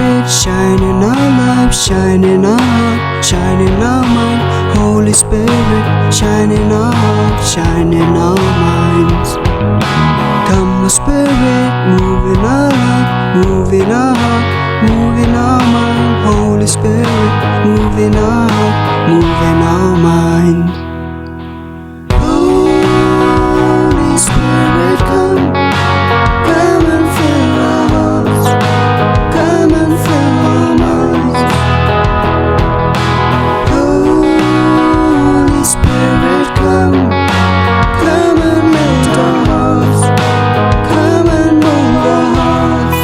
Spirit, shine in our lives, shine in our heart, shine in our mind. Holy Spirit, shine in our hearts, shine in our minds. Come, Spirit, move in our life, move in our heart, move in our mind. Holy Spirit, move in our heart, move in our mind. Holy Spirit, come, come and fill our hearts, come and fill our minds. Holy Spirit, come, come and melt our hearts, come and mold our hearts.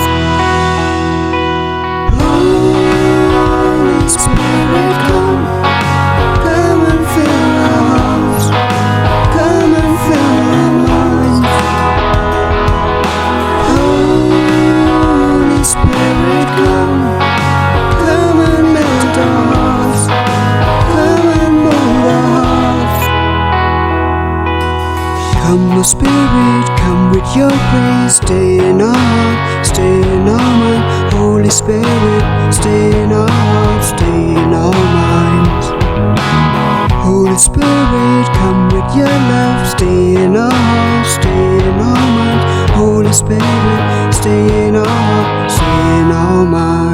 Holy Spirit, come, come and fill our hearts, come and fill our minds. Holy Spirit, come, come and melt our hearts, come and mold our hearts. Come, O Spirit, come with your praise, stay in our heart, stay in our mind. Holy Spirit, stay in our hearts, stay in our minds. Holy Spirit, come with your love, stay in our hearts, stay in our minds. Holy Spirit, stay in our hearts, stay in our minds.